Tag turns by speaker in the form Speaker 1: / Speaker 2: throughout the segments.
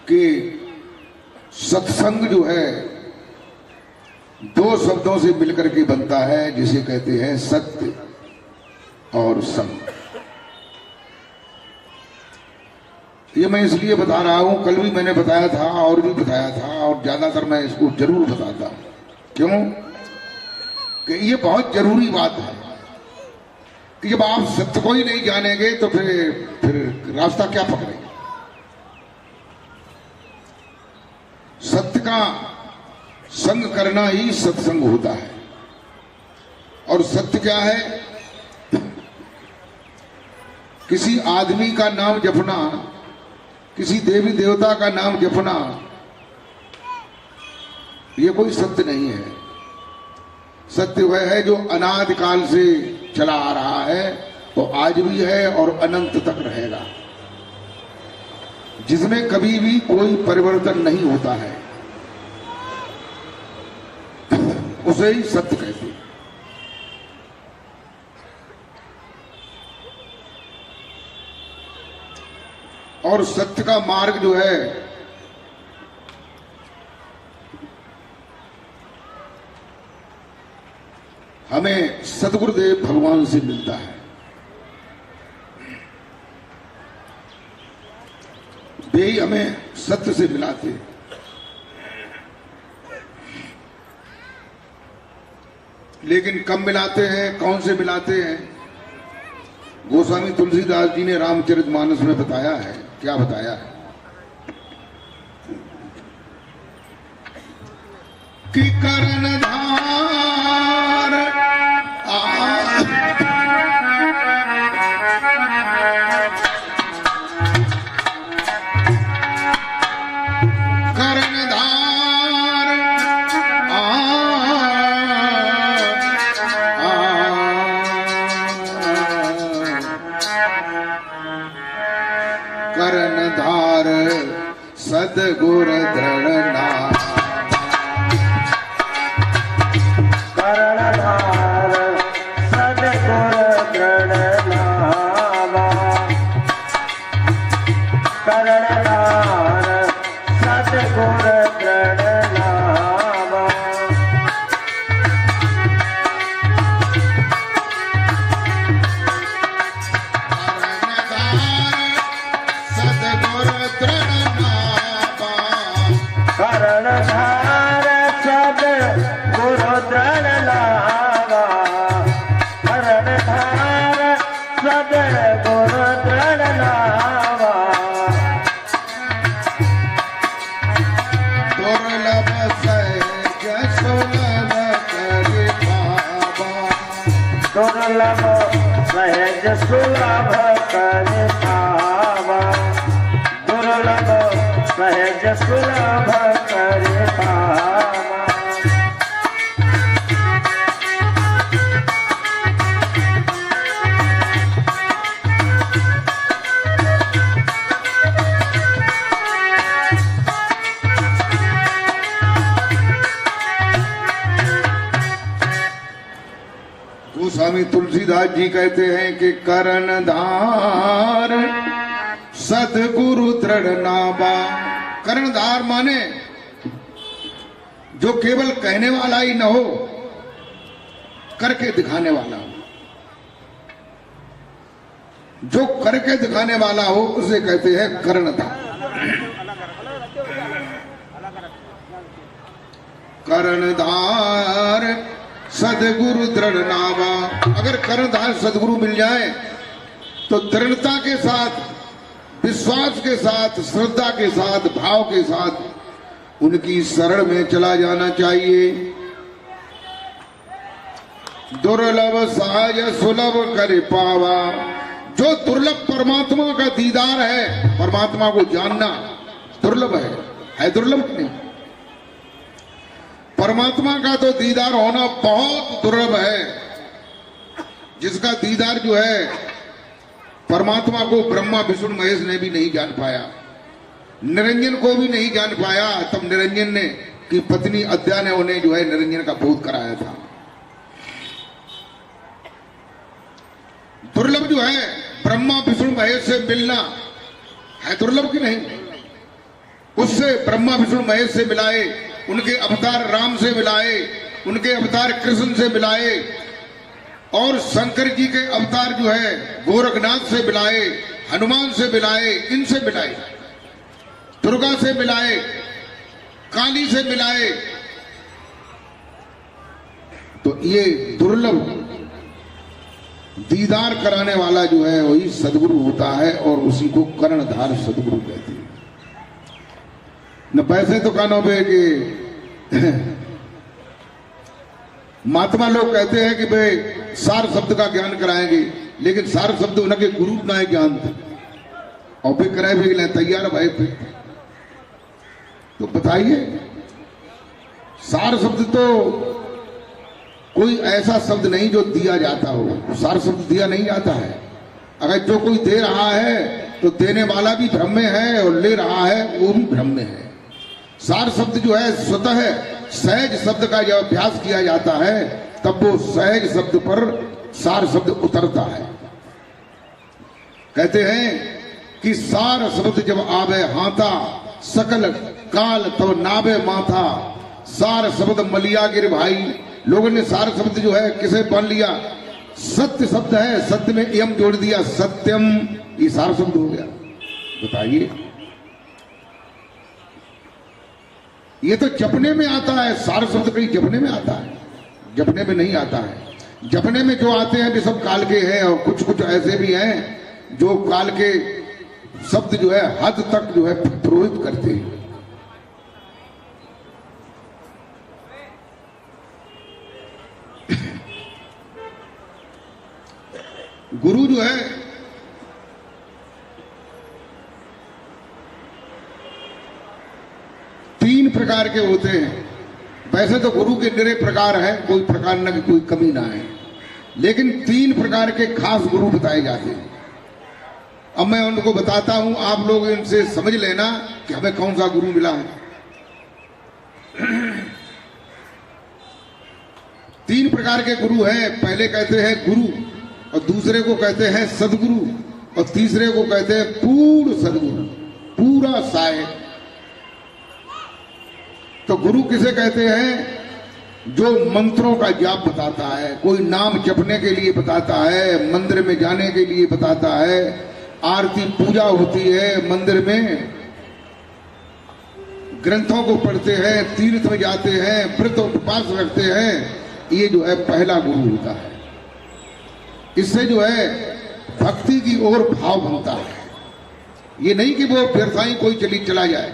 Speaker 1: कि सत्संग जो है दो शब्दों से मिलकर के बनता है, जिसे कहते हैं सत्य और संग। ये मैं इसलिए बता रहा हूं, कल भी मैंने बताया था और भी बताया था, और ज्यादातर मैं इसको जरूर बताता हूं। क्यों कि ये बहुत जरूरी बात है कि जब आप सत्य को ही नहीं जानेंगे तो फिर रास्ता क्या पकड़ेंगे। सत्य का संग करना ही सत्संग होता है। और सत्य क्या है? किसी आदमी का नाम जपना, किसी देवी देवता का नाम जपना, ये कोई सत्य नहीं है। सत्य वह है जो अनादि काल से चला आ रहा है, वो आज भी है और अनंत तक रहेगा, जिसमें कभी भी कोई परिवर्तन नहीं होता है, उसे ही सत्य कहते हैं। और सत्य का मार्ग जो है हमें सद्गुरुदेव भगवान से मिलता है। वे ही हमें सत्य से मिलाते हैं। लेकिन कब मिलाते हैं, कौन से मिलाते हैं? गोस्वामी तुलसीदास जी ने रामचरितमानस में बताया है। क्या बताया है? कि कर्णधार कर्णधार सद्गुर दृढ़ना,
Speaker 2: कर्णधार सद्गुर दृढ़नावा, कर्णधार सद्गुर दृढ़नावा, कर्णधार सद्गुर दृढ़नावा, कर्णधार सद्गुर दृढ़नावा,
Speaker 1: दुर्लभ सहज सुलभ करि पावा,
Speaker 2: दुर्लभ सहज सुलभ करि पावा, दुर्लभ सहज सुलभ करि पावा।
Speaker 1: गोस्वामी तुलसीदास जी कहते हैं कि कर्णधार सद्गुरु दृढ़नावा। कर्णधार माने जो केवल कहने वाला ही न हो, करके दिखाने वाला हो। जो करके दिखाने वाला हो उसे कहते हैं कर्णधार। कर्णधार सद्गुरु दृढ़नावा। अगर कर्णधार सद्गुरु मिल जाए तो दृढ़ता के साथ, विश्वास के साथ, श्रद्धा के साथ, भाव के साथ उनकी शरण में चला जाना चाहिए। दुर्लभ सहज सुलभ कर पावा। जो दुर्लभ परमात्मा का दीदार है, परमात्मा को जानना दुर्लभ है दुर्लभ नहीं? परमात्मा का तो दीदार होना बहुत दुर्लभ है। जिसका दीदार जो है परमात्मा को ब्रह्मा विष्णु महेश ने भी नहीं जान पाया, निरंजन को भी नहीं जान पाया। तब निरंजन ने की पत्नी अद्या ने उन्हें जो है निरंजन का बोध कराया था। दुर्लभ जो है ब्रह्मा विष्णु महेश से मिलना, है दुर्लभ की नहीं? उससे ब्रह्मा विष्णु महेश से मिलाए, उनके अवतार राम से मिलाए, उनके अवतार कृष्ण से मिलाए, और शंकर जी के अवतार जो है गोरखनाथ से मिलाए, हनुमान से मिलाए, इनसे मिलाए, दुर्गा से मिलाए, काली से मिलाए। तो ये दुर्लभ दीदार कराने वाला जो है वही सदगुरु होता है, और उसी को कर्णधार सदगुरु कहते हैं। न पैसे तो कानों पे कि महात्मा लोग कहते हैं कि भाई सार शब्द का ज्ञान कराएंगे, लेकिन सार शब्द उनके गुरु ना है ज्ञान थे, और फिर कराए भी ले तैयार भाई पे। तो बताइए, सार शब्द तो कोई ऐसा शब्द नहीं जो दिया जाता हो, सार शब्द दिया नहीं जाता है। अगर जो कोई दे रहा है तो देने वाला भी भ्रम में है, और ले रहा है वो भी भ्रम में है। सार शब्द जो है स्वतः सहज शब्द का जब अभ्यास किया जाता है तब वो सहज शब्द पर सार शब्द उतरता है। कहते हैं कि सार शब्द जब आवे हाथा, सकल काल तब नावे माथा। सार शब्द मलिया गिर भाई। लोगों ने सार शब्द जो है किसे पढ़ लिया? सत्य शब्द है, सत्य में यम जोड़ दिया, सत्यम, ये सार शब्द हो गया। बताइए, ये तो जपने में आता है, सार शब्द कहीं जपने में आता है? जपने में नहीं आता है। जपने में जो आते हैं वे सब काल के हैं, और कुछ कुछ ऐसे भी हैं जो काल के शब्द जो है हद तक जो है पुरोहित करते हैं। गुरु जो है तीन प्रकार के होते हैं। वैसे तो गुरु के निरे प्रकार हैं, कोई प्रकार न कि कोई कमी ना है, लेकिन तीन प्रकार के खास गुरु बताए जाते हैं। अब मैं उनको बताता हूं, आप लोग इनसे समझ लेना कि हमें कौन सा गुरु मिला है। तीन प्रकार के गुरु हैं। पहले कहते हैं गुरु, और दूसरे को कहते हैं सदगुरु, और तीसरे को कहते हैं पूर्ण सदगुरु, पूरा साहेब। तो गुरु किसे कहते हैं? जो मंत्रों का जाप बताता है, कोई नाम जपने के लिए बताता है, मंदिर में जाने के लिए बताता है, आरती पूजा होती है मंदिर में, ग्रंथों को पढ़ते हैं, तीर्थ में जाते हैं, व्रत उपवास रखते हैं, ये जो है पहला गुरु होता है। इससे जो है भक्ति की ओर भाव बनता है। ये नहीं कि वो व्यवसायी कोई चला जाए।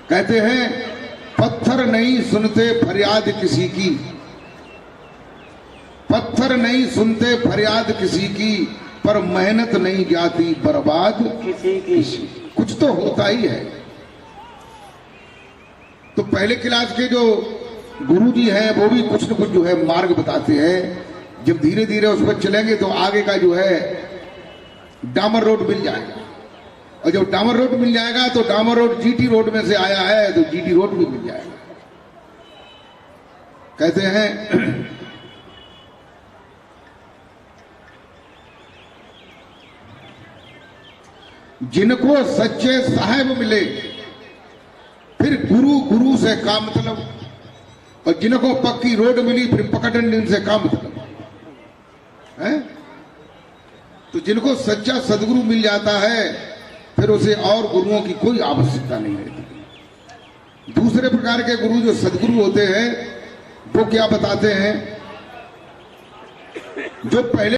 Speaker 1: कहते हैं पत्थर नहीं सुनते फरियाद किसी की, पत्थर नहीं सुनते फरियाद किसी की, पर मेहनत नहीं जाती बर्बाद
Speaker 2: किसी की।
Speaker 1: कुछ तो होता ही है। तो पहले क्लास के जो गुरुजी हैं वो भी कुछ न कुछ जो है मार्ग बताते हैं। जब धीरे धीरे उस पर चलेंगे तो आगे का जो है डामर रोड मिल जाएगा, और जब डामर रोड मिल जाएगा तो डामर रोड जीटी रोड में से आया है तो जीटी रोड भी मिल जाएगा। कहते हैं जिनको सच्चे साहेब मिले फिर गुरु गुरु से का मतलब, और जिनको पक्की रोड मिली फिर पकड़न से का मतलब है। तो जिनको सच्चा सदगुरु मिल जाता है फिर उसे और गुरुओं की कोई आवश्यकता नहीं रहती। दूसरे प्रकार के गुरु जो सदगुरु होते हैं वो क्या बताते हैं? जो पहले